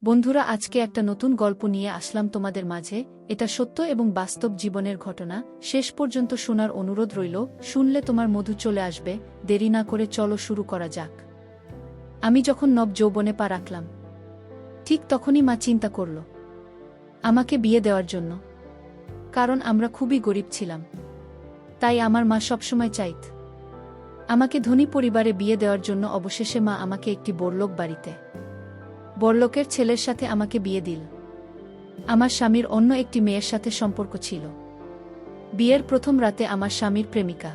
বন্ধুরা, আজকে একটা নতুন গল্প নিয়ে আসলাম তোমাদের মাঝে। এটা সত্য এবং বাস্তব জীবনের ঘটনা। শেষ পর্যন্ত শোনার অনুরোধ রইল। শুনলে তোমার মধু চলে আসবে। দেরি না করে চলো শুরু করা যাক। আমি যখন নব যৌবনে পা রাখলাম, ঠিক তখনই মা চিন্তা করল আমাকে বিয়ে দেওয়ার জন্য। কারণ আমরা খুবই গরিব ছিলাম, তাই আমার মা সবসময় চাইত আমাকে ধনী পরিবারে বিয়ে দেওয়ার জন্য। অবশেষে মা আমাকে একটি বড়লোক বাড়িতে বড়লোকের ছেলের সাথে আমাকে বিয়ে দিল। আমার স্বামীর অন্য একটি মেয়ের সাথে সম্পর্ক ছিল। বিয়ের প্রথম রাতে আমার স্বামীর প্রেমিকা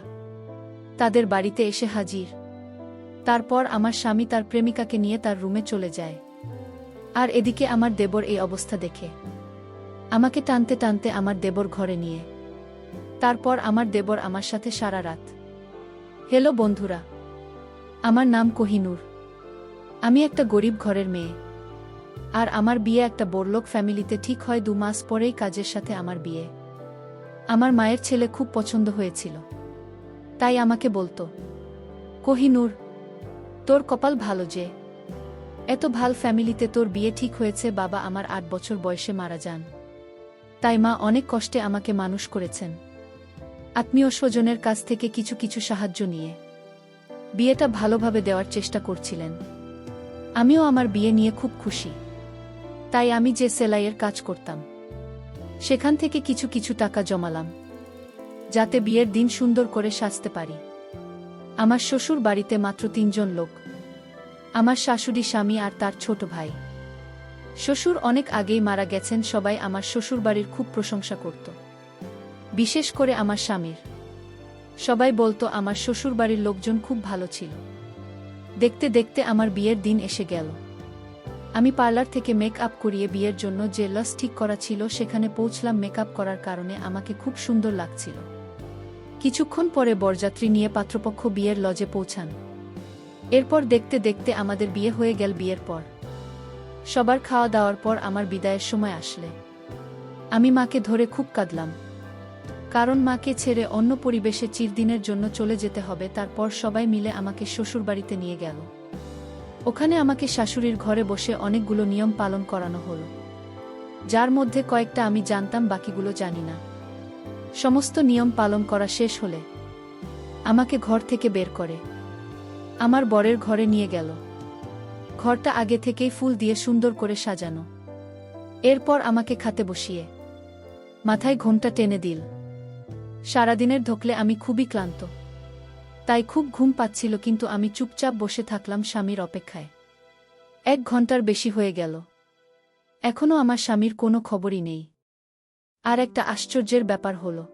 তাদের বাড়িতে এসে হাজির। তারপর আমার স্বামী তার প্রেমিকাকে নিয়ে তার রুমে চলে যায়। আর এদিকে আমার দেবর এই অবস্থা দেখে আমাকে টানতে টানতে আমার দেবর ঘরে নিয়ে। তারপর আমার দেবর আমার সাথে সারা রাত। হ্যালো বন্ধুরা, আমার নাম কোহিনূর। আমি একটা গরিব ঘরের মেয়ে, আর আমার বিয়ে একটা বড়লোক ফ্যামিলিতে ঠিক হয় 2 মাস পরেই কাজের সাথে আমার বিয়ে। আমার মায়ের ছেলে খুব পছন্দ হয়েছিল, তাই আমাকে বলতো, কোহিনূর, তোর কপাল ভালো যে এত ভাল ফ্যামিলিতে তোর বিয়ে ঠিক হয়েছে। বাবা আমার 8 বছর বয়সে মারা যান, তাই মা অনেক কষ্টে আমাকে মানুষ করেছেন। আত্মীয় স্বজনের কাছ থেকে কিছু কিছু সাহায্য নিয়ে বিয়েটা ভালোভাবে দেওয়ার চেষ্টা করছিলেন। আমিও আমার বিয়ে নিয়ে খুব খুশি, তাই আমি যে সেলাইয়ের কাজ করতাম সেখান থেকে কিছু কিছু টাকা জমালাম, যাতে বিয়ের দিন সুন্দর করে সাজতে পারি। আমার শ্বশুর বাড়িতে মাত্র 3 জন লোক, আমার শাশুড়ি, স্বামী আর তার ছোট ভাই। শ্বশুর অনেক আগেই মারা গেছেন। সবাই আমার শ্বশুরবাড়ির খুব প্রশংসা করত, বিশেষ করে আমার স্বামীর। সবাই বলতো আমার শ্বশুরবাড়ির লোকজন খুব ভালো ছিল। দেখতে দেখতে আমার বিয়ের দিন এসে গেল। আমি পার্লার থেকে মেকআপ করিয়ে বিয়ের জন্য যে লজ ঠিক করা ছিল সেখানে পৌঁছলাম। মেকআপ করার কারণে আমাকে খুব সুন্দর লাগছিল। কিছুক্ষণ পরে বরযাত্রী নিয়ে পাত্রপক্ষ বিয়ের লজে পৌঁছান। এরপর দেখতে দেখতে আমাদের বিয়ে হয়ে গেল। বিয়ের পর সবার খাওয়া দাওয়ার পর আমার বিদায়ের সময় আসলে আমি মাকে ধরে খুব কাঁদলাম, কারণ মাকে ছেড়ে অন্য পরিবেশে চিরদিনের জন্য চলে যেতে হবে। তারপর সবাই মিলে আমাকে শ্বশুরবাড়িতে নিয়ে গেল। ওখানে আমাকে শাশুড়ির ঘরে বসে অনেকগুলো নিয়ম পালন করানো হলো, যার মধ্যে কয়েকটা আমি জানতাম, বাকিগুলো জানি না। সমস্ত নিয়ম পালন করা শেষ হলে আমাকে ঘর থেকে বের করে আমার বরের ঘরে নিয়ে গেল। ঘরটা আগে থেকেই ফুল দিয়ে সুন্দর করে সাজানো। এরপর আমাকে খাতে বসিয়ে মাথায় ঘোমটা টেনে দিল। সারাদিনের ধকলে আমি খুবই ক্লান্ত, তাই খুব ঘুম পাচ্ছিল, কিন্তু আমি চুপচাপ বসে থাকলাম স্বামীর অপেক্ষায়। 1 ঘন্টার বেশি হয়ে গেল, এখনও আমার স্বামীর কোনো খবরই নেই। আর একটা আশ্চর্যের ব্যাপার হলো,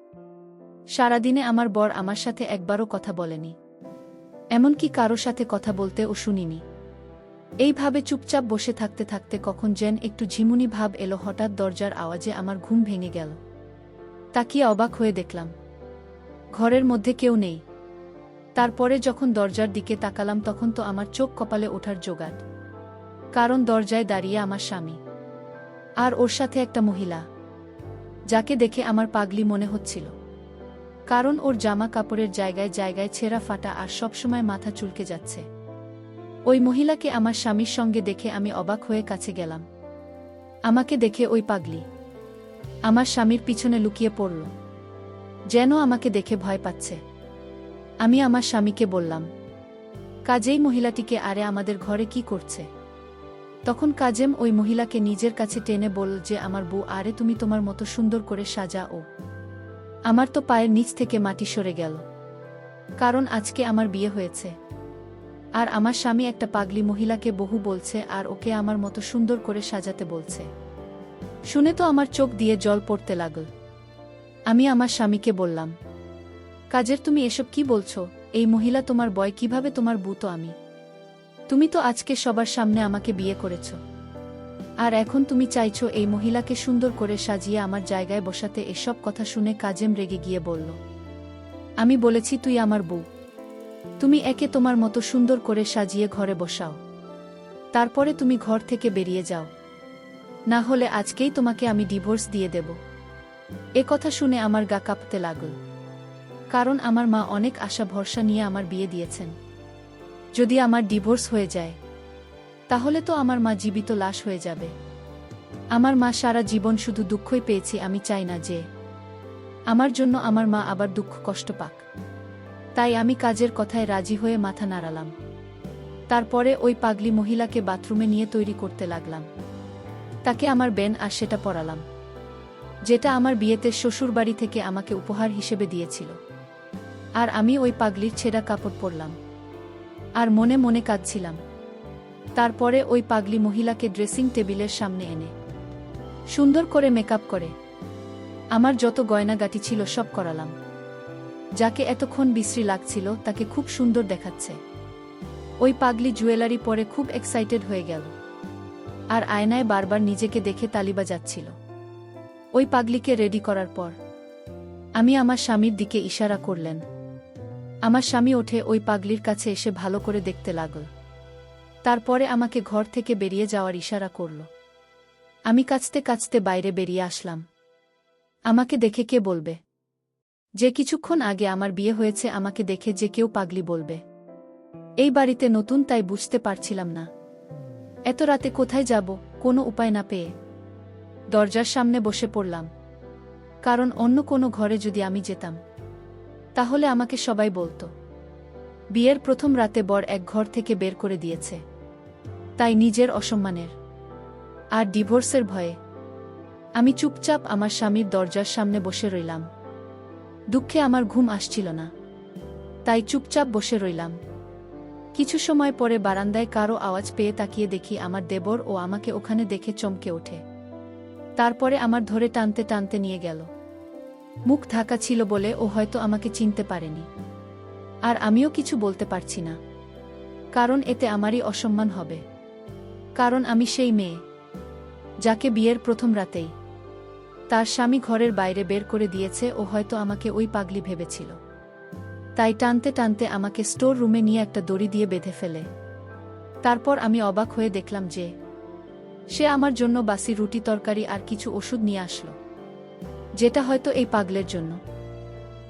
সারাদিনে আমার বর আমার সাথে একবারও কথা বলেনি, এমনকি কারো সাথে কথা বলতে ও শুনিনি। এইভাবে চুপচাপ বসে থাকতে থাকতে কখন যেন একটু ঝিমুনি ভাব এলো। হঠাৎ দরজার আওয়াজে আমার ঘুম ভেঙে গেল। তাকিয়ে অবাক হয়ে দেখলাম ঘরের মধ্যে কেউ নেই। তারপরে যখন দরজার দিকে তাকালাম তখন তো আমার চোখ কপালে ওঠার জোগাড়, কারণ দরজায় দাঁড়িয়ে আমার স্বামী, আর ওর সাথে একটা মহিলা, যাকে দেখে আমার পাগলি মনে হচ্ছিল। কারণ ওর জামা কাপড়ের জায়গায় জায়গায় ছেঁড়া ফাটা, আর সবসময় মাথা চুলকে যাচ্ছে। ওই মহিলাকে আমার স্বামীর সঙ্গে দেখে আমি অবাক হয়ে কাছে গেলাম। আমাকে দেখে ওই পাগলি আমার স্বামীর পিছনে লুকিয়ে পড়ল, যেন আমাকে দেখে ভয় পাচ্ছে। আমি আমার স্বামীকে বললাম, কাজেই মহিলাটিকে, আরে আমাদের ঘরে কি করছে? তখন কাজেম ওই মহিলাকে নিজের কাছে টেনে বলল যে, আমার বউ, আরে তুমি তোমার মতো সুন্দর করে সাজা। ও আমার তো পায়ের নিচ থেকে মাটি সরে গেল, কারণ আজকে আমার বিয়ে হয়েছে, আর আমার স্বামী একটা পাগলি মহিলাকে বহু বলছে, আর ওকে আমার মতো সুন্দর করে সাজাতে বলছে। শুনে তো আমার চোখ দিয়ে জল পড়তে লাগল। আমি আমার স্বামীকে বললাম, কাজের, তুমি এসব কি বলছো? এই মহিলা তোমার বয় কিভাবে? তোমার বউ তো আমি। তুমি তো আজকে সবার সামনে আমাকে বিয়ে করেছ, আর এখন তুমি চাইছো এই মহিলাকে সুন্দর করে সাজিয়ে আমার জায়গায় বসাতে। এসব কথা শুনে কাজেম রেগে গিয়ে বলল, আমি বলেছি তুই আমার বউ, তুমি একে তোমার মতো সুন্দর করে সাজিয়ে ঘরে বসাও, তারপরে তুমি ঘর থেকে বেরিয়ে যাও, না হলে আজকেই তোমাকে আমি ডিভোর্স দিয়ে দেব। এ কথা শুনে আমার গা কাঁপতে লাগল, কারণ আমার মা অনেক আশা ভরসা নিয়ে আমার বিয়ে দিয়েছেন। যদি আমার ডিভোর্স হয়ে যায় তাহলে তো আমার মা জীবিত লাশ হয়ে যাবে। আমার মা সারা জীবন শুধু দুঃখই পেয়েছি, আমি চাই না যে আমার জন্য আমার মা আবার দুঃখ কষ্ট পাক। তাই আমি কাজের কথায় রাজি হয়ে মাথা নাড়ালাম। তারপরে ওই পাগলি মহিলাকে বাথরুমে নিয়ে তৈরি করতে লাগলাম। তাকে আমার বেন আর সেটা পরালাম, যেটা আমার বিয়েতে শ্বশুরবাড়ি থেকে আমাকে উপহার হিসেবে দিয়েছিল। আর আমি ওই পাগলির ছেঁড়া কাপড় পরলাম আর মনে মনে কাঁদছিলাম। তারপরে ওই পাগলি মহিলাকে ড্রেসিং টেবিলের সামনে এনে সুন্দর করে মেকআপ করে আমার যত গয়নাগাটি ছিল সব করালাম। যাকে এতক্ষণ বিশ্রী লাগছিল তাকে খুব সুন্দর দেখাচ্ছে। ওই পাগলি জুয়েলারি পরে খুব এক্সাইটেড হয়ে গেল আর আয়নায় বারবার নিজেকে দেখে তালিবা যাচ্ছিল। ওই পাগলিকে রেডি করার পর আমি আমার স্বামীর দিকে ইশারা করলেন। আমার স্বামী ওঠে ওই পাগলির কাছে এসে ভালো করে দেখতে লাগল। তারপরে আমাকে ঘর থেকে বেরিয়ে যাওয়ার ইশারা করল। আমি কাঁচতে কাঁচতে বাইরে বেরিয়ে আসলাম। আমাকে দেখে কে বলবে যে কিছুক্ষণ আগে আমার বিয়ে হয়েছে? আমাকে দেখে যে কেউ পাগলি বলবে? এই বাড়িতে নতুন, তাই বুঝতে পারছিলাম না এত রাতে কোথায় যাব। কোনো উপায় না পেয়ে দরজার সামনে বসে পড়লাম, কারণ অন্য কোনো ঘরে যদি আমি যেতাম তাহলে আমাকে সবাই বলতো বিয়ের প্রথম রাতে বর এক ঘর থেকে বের করে দিয়েছে। তাই নিজের অসম্মানের আর ডিভোর্সের ভয়ে আমি চুপচাপ আমার স্বামীর দরজার সামনে বসে রইলাম। দুঃখে আমার ঘুম আসছিল না, তাই চুপচাপ বসে রইলাম। কিছু সময় পরে বারান্দায় কারো আওয়াজ পেয়ে তাকিয়ে দেখি আমার দেবর ও আমাকে ওখানে দেখে চমকে ওঠে। তারপরে আমার ধরে টানতে টানতে নিয়ে গেল। মুখ ঢাকা ছিল বলে ও হয়তো আমাকে চিনতে পারেনি, আর আমিও কিছু বলতে পারছি না, কারণ এতে আমারই অসম্মান হবে। কারণ আমি সেই মেয়ে যাকে বিয়ের প্রথম রাতেই তার স্বামী ঘরের বাইরে বের করে দিয়েছে। ও হয়তো আমাকে ওই পাগলি ভেবেছিল, তাই টানতে টানতে আমাকে স্টোর রুমে নিয়ে একটা দড়ি দিয়ে বেঁধে ফেলে। তারপর আমি অবাক হয়ে দেখলাম যে সে আমার জন্য বাসি রুটি তরকারি আর কিছু ওষুধ নিয়ে আসলো, যেটা হয়তো এই পাগলের জন্য।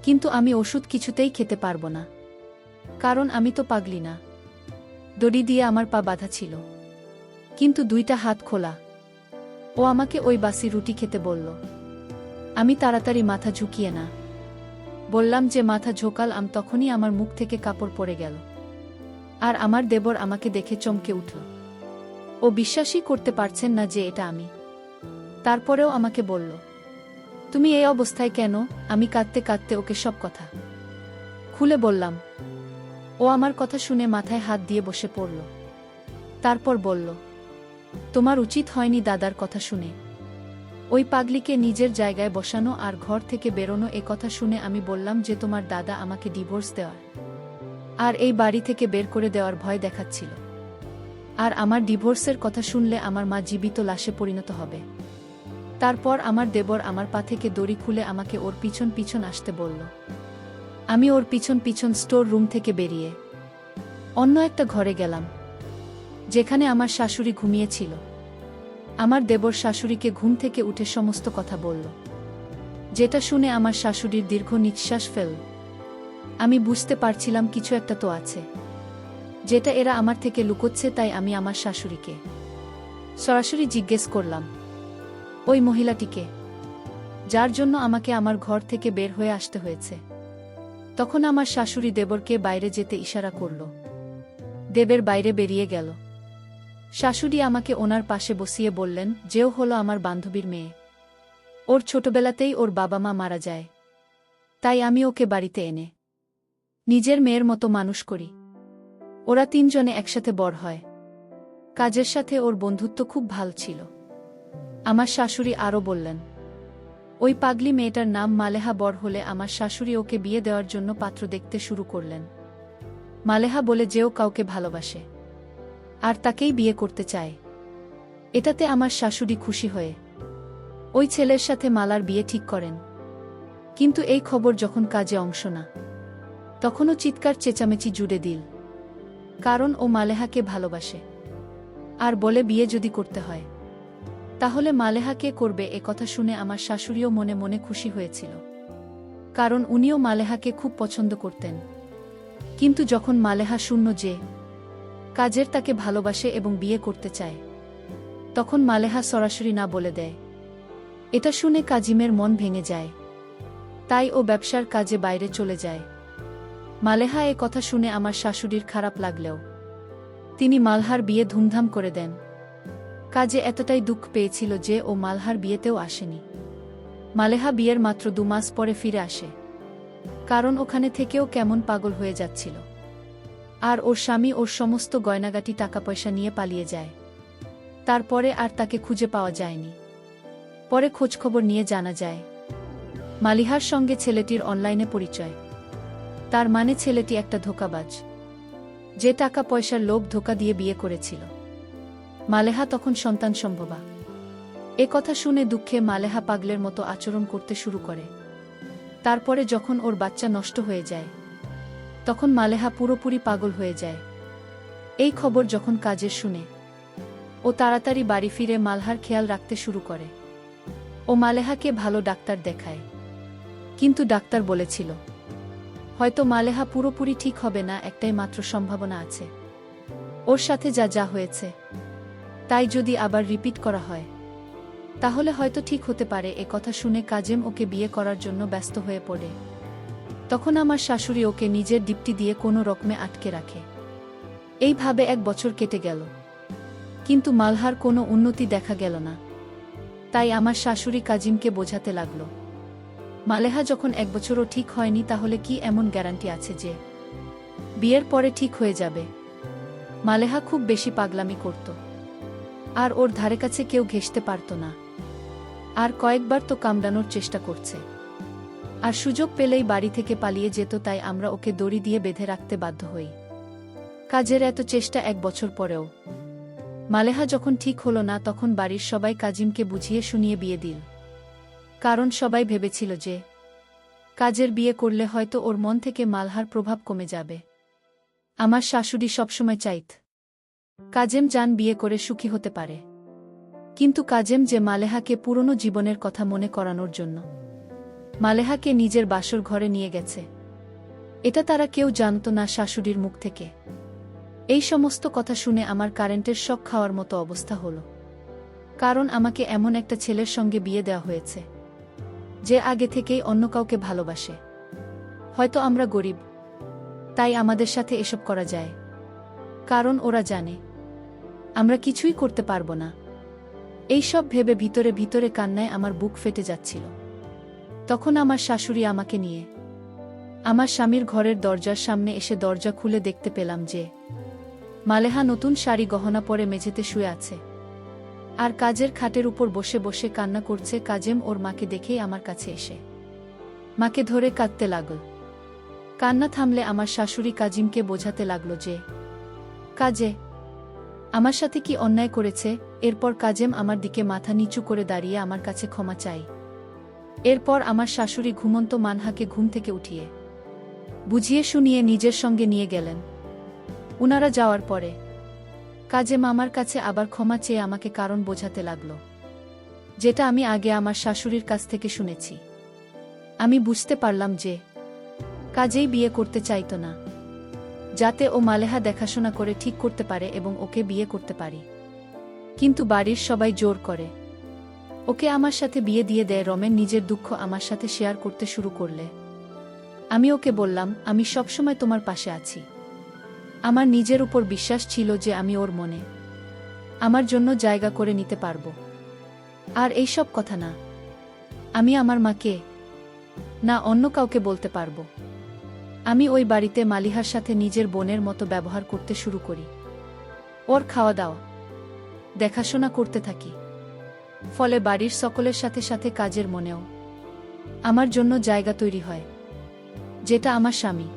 কিন্তু আমি ওষুধ কিছুতেই খেতে পারবো না, কারণ আমি তো পাগলি না। দড়ি দিয়ে আমার পা বাঁধা ছিল, কিন্তু দুইটা হাত খোলা। ও আমাকে ওই বাসি রুটি খেতে বলল। আমি তাড়াতাড়ি মাথা ঝুঁকিয়ে না বললাম যে মাথা ঝোঁকালাম, তখনই আমার মুখ থেকে কাপড় পড়ে গেল। আর আমার দেবর আমাকে দেখে চমকে উঠল। ও বিশ্বাসই করতে পারছেন না যে এটা আমি। তারপরেও আমাকে বলল, তুমি এই অবস্থায় কেন? আমি কাঁদতে কাঁদতে ওকে সব কথা খুলে বললাম। ও আমার কথা শুনে মাথায় হাত দিয়ে বসে পড়ল। তারপর বলল, তোমার উচিত হয়নি দাদার কথা শুনে ওই পাগলিকে নিজের জায়গায় বসানো আর ঘর থেকে বেরোনো। এ কথা শুনে আমি বললাম যে তোমার দাদা আমাকে ডিভোর্স দেওয়ার আর এই বাড়ি থেকে বের করে দেওয়ার ভয় দেখাচ্ছিল। আর আমার ডিভোর্সের কথা শুনলে আমার মা জীবিত লাশে পরিণত হবে। তারপর আমার দেবর আমার পা থেকে দড়ি খুলে আমাকে ওর পিছন পিছন আসতে বলল। আমি ওর পিছন পিছন স্টোর রুম থেকে বেরিয়ে অন্য একটা ঘরে গেলাম, যেখানে আমার শাশুড়ি ঘুমিয়েছিল। আমার দেবর শাশুড়িকে ঘুম থেকে উঠে সমস্ত কথা বলল, যেটা শুনে আমার শাশুড়ির দীর্ঘ নিঃশ্বাস ফেল। আমি বুঝতে পারছিলাম কিছু একটা তো আছে, যেটা এরা আমার থেকে লুকোচ্ছে। তাই আমি আমার শাশুড়িকে সরাসরি জিজ্ঞেস করলাম, ওই মহিলাটিকে যার জন্য আমাকে আমার ঘর থেকে বের হয়ে আসতে হয়েছে? তখন আমার শাশুড়ি দেবরকে বাইরে যেতে ইশারা করল। দেবের বাইরে বেরিয়ে গেল। শাশুড়ি আমাকে ওনার পাশে বসিয়ে বললেন, যেও হলো আমার বান্ধবীর মেয়ে। ওর ছোটবেলাতেই ওর বাবা মা মারা যায়, তাই আমি ওকে বাড়িতে এনে নিজের মেয়ের মতো মানুষ করি। ওরা তিনজনে একসাথে বড় হয়। কাজের সাথে ওর বন্ধুত্ব খুব ভালো ছিল। আমার শাশুড়ি আরও বললেন, ওই পাগলি মেয়েটার নাম মালেহা। বড় হলে আমার শাশুড়ি ওকে বিয়ে দেওয়ার জন্য পাত্র দেখতে শুরু করলেন। মালেহা বলে যেও কাউকে ভালোবাসে আর তাকেই বিয়ে করতে চায়। এটাতে আমার শাশুড়ি খুশি হয়ে ওই ছেলের সাথে মালার বিয়ে ঠিক করেন। কিন্তু এই খবর যখন কাজে অংশ না, তখনও চিৎকার চেঁচামেচি জুড়ে দিল, কারণ ও মালেহাকে ভালোবাসে আর বলে বিয়ে যদি করতে হয় তাহলে মালেহাকে করবে। এ কথা শুনে আমার শাশুড়িও মনে মনে খুশি হয়েছিল, কারণ উনিও মালেহাকে খুব পছন্দ করতেন। কিন্তু যখন মালেহা শুনল যে কাজের তাকে ভালোবাসে এবং বিয়ে করতে চায়। তখন মালেহা সরাসরি না বলে দেয়। এটা শুনে কাজিমের মন ভেঙে যায়। তাই ও ব্যবসার কাজে বাইরে চলে যায়। মালেহা এ কথা শুনে আমার শাশুড়ির খারাপ লাগলেও তিনি মালহার বিয়ে ধুমধাম করে দেন। কাজে এতটাই দুঃখ পেয়েছিল যে ও মালহার বিয়েতেও আসেনি। মালেহা বিয়ের মাত্র 2 মাস পরে ফিরে আসে, কারণ ওখানে থেকেও কেমন পাগল হয়ে যাচ্ছিল। আর ওর স্বামী ওর সমস্ত গয়নাগাটি টাকা পয়সা নিয়ে পালিয়ে যায়। তারপরে আর তাকে খুঁজে পাওয়া যায়নি। পরে খোঁজখবর নিয়ে জানা যায় মালিহার সঙ্গে ছেলেটির অনলাইনে পরিচয়। তার মানে ছেলেটি একটা ধোঁকাবাজ, যে টাকা পয়সার লোভ ধোঁকা দিয়ে বিয়ে করেছিল। মালেহা তখন সন্তান সম্ভবা। এ কথা শুনে দুঃখে মালেহা পাগলের মতো আচরণ করতে শুরু করে। তারপরে যখন ওর বাচ্চা নষ্ট হয়ে যায়, তখন মালেহা পুরোপুরি পাগল হয়ে যায়। এই খবর যখন কাজের শুনে, ও তাড়াতাড়ি বাড়ি ফিরে মালহার খেয়াল রাখতে শুরু করে। ও মালেহাকে ভালো ডাক্তার দেখায়, কিন্তু ডাক্তার বলেছিল হয়তো মালেহা পুরোপুরি ঠিক হবে না, একটাই মাত্র সম্ভাবনা আছে। ওর সাথে যা যা হয়েছে তাই যদি আবার রিপিট করা হয় তাহলে হয়তো ঠিক হতে পারে। এ কথা শুনে কাজেম ওকে বিয়ে করার জন্য ব্যস্ত হয়ে পড়ে। তখন আমার শাশুড়ি ওকে নিজের ডিপটি দিয়ে কোনো রকমে আটকে রাখে। এইভাবে 1 বছর কেটে গেল, কিন্তু মালহার কোনো উন্নতি দেখা গেল না। তাই আমার শাশুড়ি কাজিমকে বোঝাতে লাগল, মালেহা যখন 1 বছরও ঠিক হয়নি, তাহলে কি এমন গ্যারান্টি আছে যে বিয়ের পরে ঠিক হয়ে যাবে? মালেহা খুব বেশি পাগলামি করত, আর ওর ধারে কাছে কেউ ঘেঁষতে পারত না। আর কয়েকবার তো কামড়ানোর চেষ্টা করছে, আর সুযোগ পেলেই বাড়ি থেকে পালিয়ে যেত। তাই আমরা ওকে দড়ি দিয়ে বেঁধে রাখতে বাধ্য হই। কাজের এত চেষ্টা 1 বছর পরেও মালেহা যখন ঠিক হলো না, তখন বাড়ির সবাই কাজিমকে বুঝিয়ে শুনিয়ে বিয়ে দিল। কারণ সবাই ভেবেছিল যে কাজের বিয়ে করলে হয়তো ওর মন থেকে মালহার প্রভাব কমে যাবে। আমার শাশুড়ি সবসময় চাইত কাজেম জান বিয়ে করে সুখী হতে পারে, কিন্তু কাজেম যে মালেহাকে পুরনো জীবনের কথা মনে করানোর জন্য মালেহাকে নিজের বাসর ঘরে নিয়ে গেছে, এটা তারা কেউ জানত না শাশুড়ির মুখ থেকে। এই সমস্ত কথা শুনে আমার কারেন্টের শক খাওয়ার মতো অবস্থা হলো। কারণ আমাকে এমন একটা ছেলের সঙ্গে বিয়ে দেওয়া হয়েছে যে আগে থেকেই অন্য কাউকে ভালোবাসে। হয়তো আমরা গরিব, তাই আমাদের সাথে এসব করা যায়, কারণ ওরা জানে আমরা কিছুই করতে পারবো না। এইসব ভেবে ভিতরে ভিতরে কান্নায় আমার বুক ফেটে যাচ্ছিল। তখন আমার শাশুড়ি আমাকে নিয়ে আমার স্বামীর ঘরের দরজার সামনে এসে দরজা খুলে দেখতে পেলাম যে মালেহা নতুন শাড়ি গহনা পরে মেঝেতে শুয়ে আছে, আর কাজের খাটের উপর বসে বসে কান্না করছে। কাজেম ওর মাকে দেখেই আমার কাছে এসে মাকে ধরে কাঁদতে লাগল। কান্না থামলে আমার শাশুড়ি কাজিমকে বোঝাতে লাগল যে কাজে আমার সাথে কি অন্যায় করেছে। এরপর কাজেম আমার দিকে মাথা নিচু করে দাঁড়িয়ে আমার কাছে ক্ষমা চাই। এরপর আমার শাশুড়ি ঘুমন্ত মানহাকে ঘুম থেকে উঠিয়ে বুঝিয়ে শুনিয়ে নিজের সঙ্গে নিয়ে গেলেন। উনারা যাওয়ার পরে কাজেম আমার কাছে আবার ক্ষমা চেয়ে আমাকে কারণ বোঝাতে লাগল, যেটা আমি আগে আমার শাশুড়ির কাছ থেকে শুনেছি। আমি বুঝতে পারলাম যে কাজেই বিয়ে করতে চাইতো না, যাতে ও মালেহা দেখাশোনা করে ঠিক করতে পারে এবং ওকে বিয়ে করতে পারি। কিন্তু বাড়ির সবাই জোর করে ওকে আমার সাথে বিয়ে দিয়ে দেয়। রমেন নিজের দুঃখ আমার সাথে শেয়ার করতে শুরু করলে আমি ওকে বললাম, আমি সবসময় তোমার পাশে আছি। আমার নিজের উপর বিশ্বাস ছিল যে আমি ওর মনে আমার জন্য জায়গা করে নিতে পারবো। আর এইসব কথা না আমি আমার মাকে না অন্য কাউকে বলতে পারবো। আমি ওই বাড়িতে মালিহার সাথে নিজের বোনের মতো ব্যবহার করতে শুরু করি। ওর খাওয়া দাওয়া দেখাশোনা করতে থাকি। ফলে বাড়ির সকলের সাথে সাথে কাজের মনেও আমার জন্য জায়গা তৈরি হয়, যেটা আমার স্বামী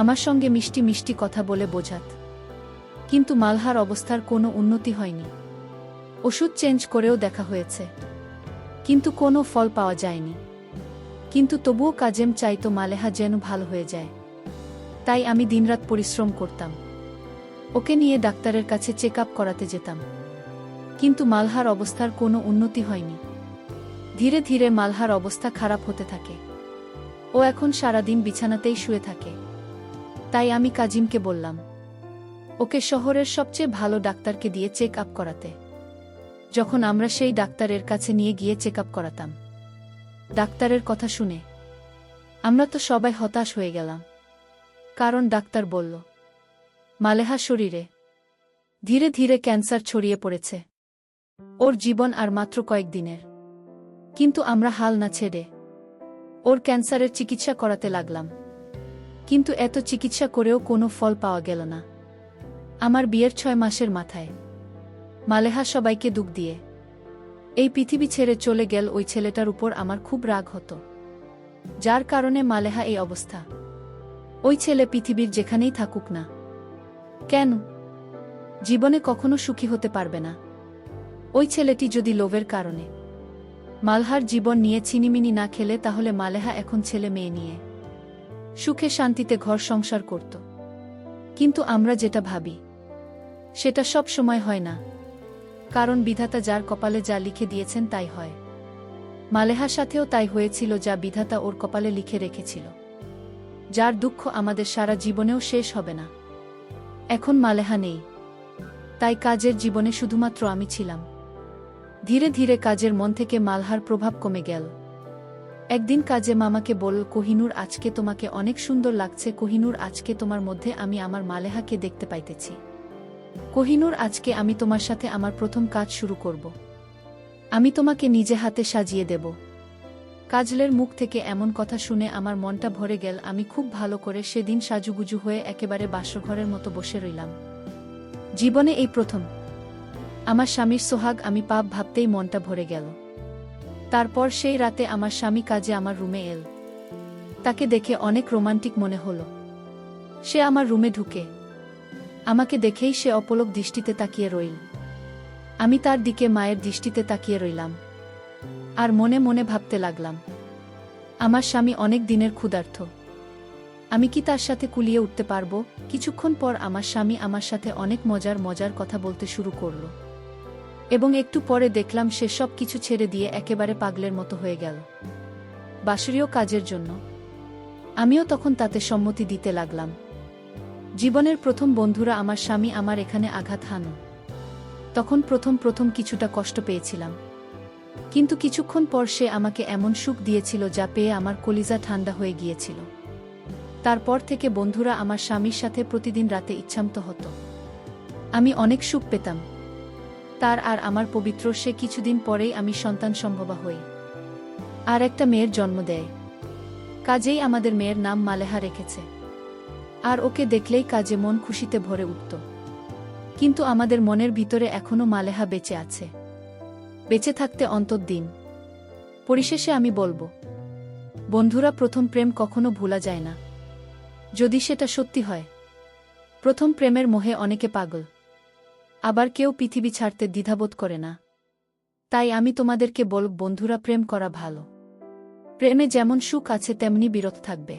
আমার সঙ্গে মিষ্টি মিষ্টি কথা বলে বোঝাত। কিন্তু মালহার অবস্থার কোনো উন্নতি হয়নি। ওষুধ চেঞ্জ করেও দেখা হয়েছে, কিন্তু কোনো ফল পাওয়া যায়নি। কিন্তু তবুও কাজেম চাইতো মালেহা যেন ভালো হয়ে যায়। তাই আমি দিনরাত পরিশ্রম করতাম, ওকে নিয়ে ডাক্তারের কাছে চেক আপ করাতে যেতাম। কিন্তু মালহার অবস্থার কোনো উন্নতি হয়নি। ধীরে ধীরে মালহার অবস্থা খারাপ হতে থাকে। ও এখন সারাদিন বিছানাতেই শুয়ে থাকে। তাই আমি কাজিমকে বললাম, ওকে শহরের সবচেয়ে ভালো ডাক্তারকে দিয়ে চেক আপ করাতে। যখন আমরা সেই ডাক্তারের কাছে নিয়ে গিয়ে চেক আপ করাতাম, ডাক্তারের কথা শুনে আমরা তো সবাই হতাশ হয়ে গেলাম। কারণ ডাক্তার বলল, মালেহা শরীরে ধীরে ধীরে ক্যান্সার ছড়িয়ে পড়েছে, ওর জীবন আর মাত্র কয়েকদিনের। কিন্তু আমরা হাল না ছেড়ে ওর ক্যান্সারের চিকিৎসা করাতে লাগলাম। কিন্তু এত চিকিৎসা করেও কোনো ফল পাওয়া গেল না। আমার বিয়ের 6 মাসের মাথায় মালেহা সবাইকে দুঃখ দিয়ে এই পৃথিবী ছেড়ে চলে গেল। ওই ছেলেটার উপর আমার খুব রাগ হতো, যার কারণে মালেহা এই অবস্থা। ওই ছেলে পৃথিবীর যেখানেই থাকুক না কেন, জীবনে কখনো সুখী হতে পারবে না। ওই ছেলেটি যদি লোভের কারণে মালহার জীবন নিয়ে ছিনিমিনি না খেলে, তাহলে মালেহা এখন ছেলে মেয়ে নিয়ে সুখে শান্তিতে ঘর সংসার করত। কিন্তু আমরা যেটা ভাবি সেটা সব সময় হয় না, কারণ বিধাতা যার কপালে যা লিখে দিয়েছেন তাই হয়। মালেহার সাথেও তাই হয়েছিল, যা বিধাতা ওর কপালে লিখে রেখেছিল, যার দুঃখ আমাদের সারা জীবনেও শেষ হবে না। এখন মালেহা নেই, তাই কাজের জীবনে শুধুমাত্র আমি ছিলাম। ধীরে ধীরে কাজের মন থেকে মালহার প্রভাব কমে গেল। একদিন কাজে মামাকে বলল, কোহিনূর আজকে তোমাকে অনেক সুন্দর লাগছে। কোহিনূর আজকে তোমার মধ্যে আমি আমার মালেহাকে দেখতে পাইতেছি। কোহিনূর আজকে আমি তোমার সাথে আমার প্রথম কাজ শুরু করব। আমি তোমাকে নিজে হাতে সাজিয়ে দেব। কাজলের মুখ থেকে এমন কথা শুনে আমার মনটা ভরে গেল। আমি খুব ভালো করে সেদিন সাজুগুজু হয়ে একেবারে বাসরঘরের মতো বসে রইলাম। জীবনে এই প্রথম আমার স্বামীর সোহাগ আমি পাপ ভাবতেই মনটা ভরে গেল। তারপর সেই রাতে আমার স্বামী কাজে আমার রুমে এল। তাকে দেখে অনেক রোমান্টিক মনে হলো। সে আমার রুমে ঢুকে আমাকে দেখেই সে অপলক দৃষ্টিতে তাকিয়ে রইল। আমি তার দিকে মায়ের দৃষ্টিতে তাকিয়ে রইলাম, আর মনে মনে ভাবতে লাগলাম, আমার স্বামী অনেক দিনের ক্ষুধার্ত, আমি কি তার সাথে কুলিয়ে উঠতে পারবো? কিছুক্ষণ পর আমার স্বামী আমার সাথে অনেক মজার মজার কথা বলতে শুরু করল, এবং একটু পরে দেখলাম সে সব কিছু ছেড়ে দিয়ে একেবারে পাগলের মতো হয়ে গেল বাসরীয় কাজের জন্য। আমিও তখন তাতে সম্মতি দিতে লাগলাম। জীবনের প্রথম বন্ধুরা আমার স্বামী আমার এখানে আঘাত হানো। তখন প্রথম কিছুটা কষ্ট পেয়েছিলাম, কিন্তু কিছুক্ষণ পর সে আমাকে এমন সুখ দিয়েছিল যা পেয়ে আমার কলিজা ঠান্ডা হয়ে গিয়েছিল। তারপর থেকে বন্ধুরা আমার স্বামীর সাথে প্রতিদিন রাতে ইচ্ছামত হতো। আমি অনেক সুখ পেতাম। তার আর আমার পবিত্র সে কিছুদিন পরেই আমি সন্তান সম্ভবা হই, আর একটা মেয়ের জন্ম দেয়। কাজেই আমাদের মেয়ের নাম মালেহা রেখেছে, আর ওকে দেখলেই কাজে মন খুশিতে ভরে উঠত। কিন্তু আমাদের মনের ভিতরে এখনো মালেহা বেঁচে আছে, বেঁচে থাকতে অন্তর্দিন। পরিশেষে আমি বলবো, বন্ধুরা, প্রথম প্রেম কখনো ভোলা যায় না, যদি সেটা সত্যি হয়। প্রথম প্রেমের মোহে অনেকে পাগল, আবার কেউ পৃথিবী ছাড়তে দ্বিধাবোধ করে না। তাই আমি তোমাদেরকে বলব, বন্ধুরা, প্রেম করা ভালো। প্রেমে যেমন সুখ আছে তেমনি বিরত থাকবে।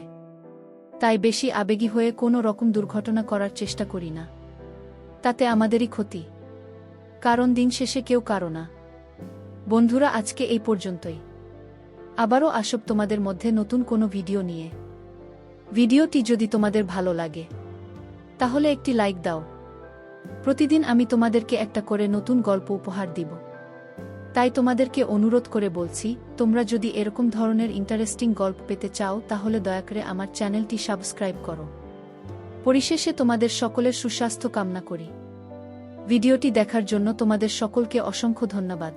তাই বেশি আবেগী হয়ে কোনো রকম দুর্ঘটনা করার চেষ্টা করি না, তাতে আমাদেরই ক্ষতি, কারণ দিন শেষে কেউ কারো না। বন্ধুরা, আজকে এই পর্যন্তই। আবারও আসব তোমাদের মধ্যে নতুন কোনো ভিডিও নিয়ে। ভিডিওটি যদি তোমাদের ভালো লাগে তাহলে একটি লাইক দাও। প্রতিদিন আমি তোমাদেরকে একটা করে নতুন গল্প উপহার দিব। তাই তোমাদেরকে অনুরোধ করে বলছি, তোমরা যদি এরকম ধরনের ইন্টারেস্টিং গল্প পেতে চাও তাহলে দয়া করে আমার চ্যানেলটি সাবস্ক্রাইব করো। পরিশেষে তোমাদের সকলের সুস্বাস্থ্য কামনা করি। ভিডিওটি দেখার জন্য তোমাদের সকলকে অসংখ্য ধন্যবাদ।